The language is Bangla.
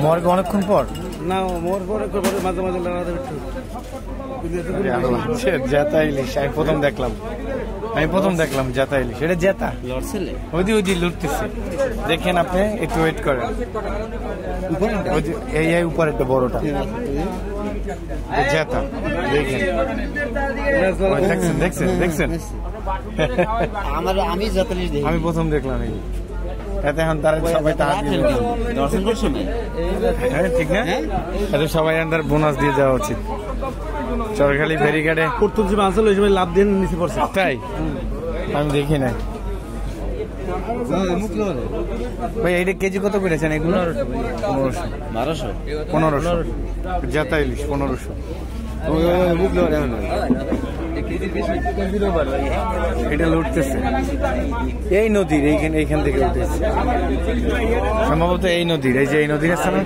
মর্গ অনেকক্ষণ পর না মর্গ মাঝে মাঝে জেতা ইলিশ আমি প্রথম দেখলাম জেতা ইলিশ। এটা জেতা ওই যে লুটতেছে, দেখেন আপনি একটু ওয়েট করেন। এই উপরে একটা বড়টা জেতা দেখেন দেখছেন আমি প্রথম দেখলাম। এতে এখন তারা সবাই দর্শন করছো না, ঠিক না? এটা সবাই আন্দার বোনাস দিয়ে যাওয়া উচিত। চরখালি ফেরিঘাটে পর্তুগিজ অঞ্চল ওই সময় লাভ দিয়ে নিচে পড়ছে, তাই আমি দেখি নাই। ভাই এইটা কেজি কত করেছেন এগুলো? 1500 জেতা ইলিশ 1500। এটা লুটতেছে এই নদীর এইখান থেকে উঠতেছে সম্ভবত এই নদীর, এই যে এই নদীর আছে না,